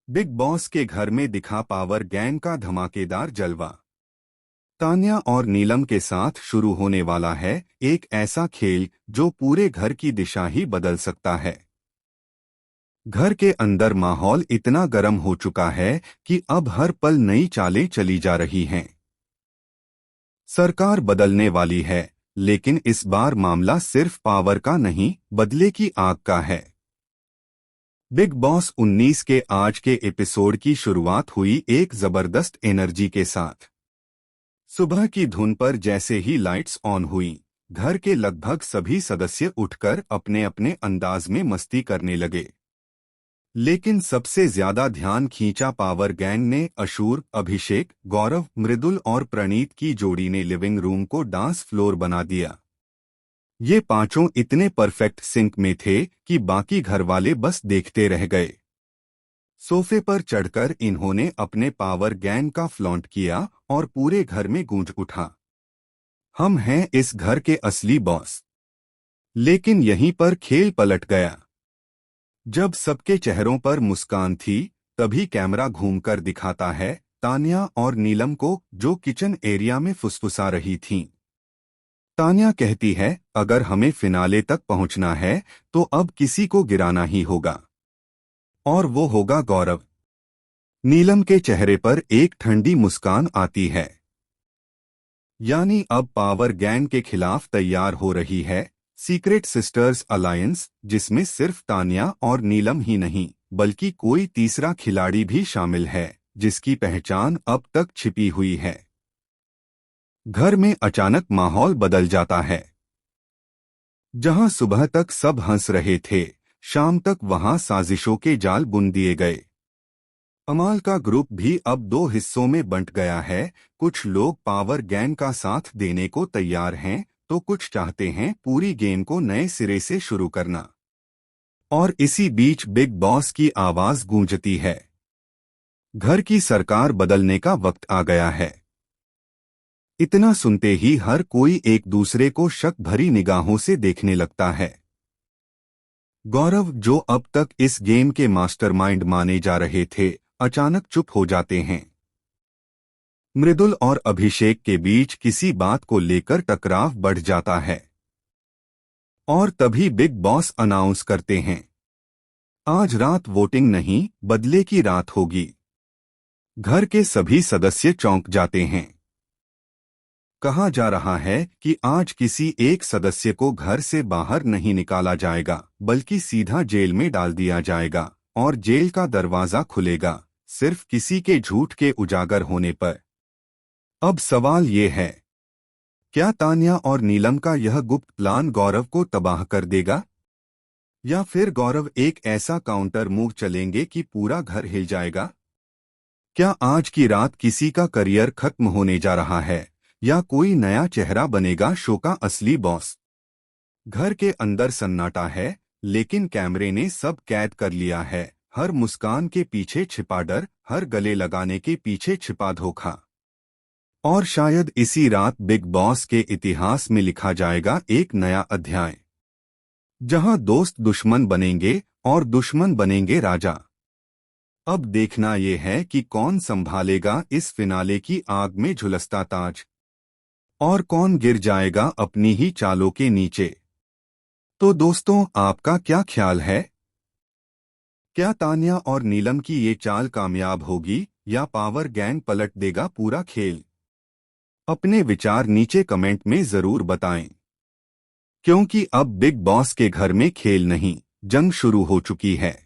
Big boss के घर में दिखा पावर गैंग का धमाकेदार जलवा। तान्या और नीलम के साथ शुरू होने वाला है एक ऐसा खेल जो पूरे घर की दिशा ही बदल सकता है। घर के अंदर माहौल इतना गर्म हो चुका है कि अब हर पल नई चालें चली जा रही हैं। सरकार बदलने वाली है, लेकिन इस बार मामला सिर्फ पावर का नहीं, बदले की आग का है। बिग बॉस 19 के आज के एपिसोड की शुरुआत हुई एक जबरदस्त एनर्जी के साथ। सुबह की धुन पर जैसे ही लाइट्स ऑन हुई, घर के लगभग सभी सदस्य उठकर अपने अपने अंदाज में मस्ती करने लगे। लेकिन सबसे ज्यादा ध्यान खींचा पावर गैंग ने। अशूर, अभिषेक, गौरव, मृदुल और प्रणीत की जोड़ी ने लिविंग रूम को डांस फ्लोर बना दिया। ये पांचों इतने परफेक्ट सिंक में थे कि बाकी घरवाले बस देखते रह गए। सोफे पर चढ़कर इन्होंने अपने पावर गैंग का फ्लॉन्ट किया और पूरे घर में गूंज उठा, हम हैं इस घर के असली बॉस। लेकिन यहीं पर खेल पलट गया। जब सबके चेहरों पर मुस्कान थी, तभी कैमरा घूमकर दिखाता है तान्या और नीलम को, जो किचन एरिया में फुसफुसा रही थीं। तान्या कहती है, अगर हमें फिनाले तक पहुंचना है तो अब किसी को गिराना ही होगा, और वो होगा गौरव। नीलम के चेहरे पर एक ठंडी मुस्कान आती है। यानी अब पावर गैंग के खिलाफ तैयार हो रही है सीक्रेट सिस्टर्स अलायंस, जिसमें सिर्फ तान्या और नीलम ही नहीं, बल्कि कोई तीसरा खिलाड़ी भी शामिल है, जिसकी पहचान अब तक छिपी हुई है। घर में अचानक माहौल बदल जाता है। जहां सुबह तक सब हंस रहे थे, शाम तक वहां साजिशों के जाल बुन दिए गए। अमाल का ग्रुप भी अब दो हिस्सों में बंट गया है। कुछ लोग पावर गैंग का साथ देने को तैयार हैं, तो कुछ चाहते हैं पूरी गेम को नए सिरे से शुरू करना। और इसी बीच बिग बॉस की आवाज गूंजती है, घर की सरकार बदलने का वक्त आ गया है। इतना सुनते ही हर कोई एक दूसरे को शक भरी निगाहों से देखने लगता है। गौरव, जो अब तक इस गेम के मास्टरमाइंड माने जा रहे थे, अचानक चुप हो जाते हैं। मृदुल और अभिषेक के बीच किसी बात को लेकर टकराव बढ़ जाता है। और तभी बिग बॉस अनाउंस करते हैं, आज रात वोटिंग नहीं, बदले की रात होगी। घर के सभी सदस्य चौंक जाते हैं। कहा जा रहा है कि आज किसी एक सदस्य को घर से बाहर नहीं निकाला जाएगा, बल्कि सीधा जेल में डाल दिया जाएगा, और जेल का दरवाजा खुलेगा सिर्फ किसी के झूठ के उजागर होने पर। अब सवाल ये है, क्या तान्या और नीलम का यह गुप्त प्लान गौरव को तबाह कर देगा, या फिर गौरव एक ऐसा काउंटर मूव चलेंगे कि पूरा घर हिल जाएगा? क्या आज की रात किसी का करियर खत्म होने जा रहा है, या कोई नया चेहरा बनेगा शो का असली बॉस? घर के अंदर सन्नाटा है, लेकिन कैमरे ने सब कैद कर लिया है। हर मुस्कान के पीछे छिपा डर, हर गले लगाने के पीछे छिपा धोखा। और शायद इसी रात बिग बॉस के इतिहास में लिखा जाएगा एक नया अध्याय, जहां दोस्त दुश्मन बनेंगे और दुश्मन बनेंगे राजा। अब देखना यह है कि कौन संभालेगा इस फिनाले की आग में झुलसता ताज, और कौन गिर जाएगा अपनी ही चालों के नीचे। तो दोस्तों, आपका क्या ख्याल है? क्या तान्या और नीलम की ये चाल कामयाब होगी, या पावर गैंग पलट देगा पूरा खेल? अपने विचार नीचे कमेंट में जरूर बताएं, क्योंकि अब बिग बॉस के घर में खेल नहीं, जंग शुरू हो चुकी है।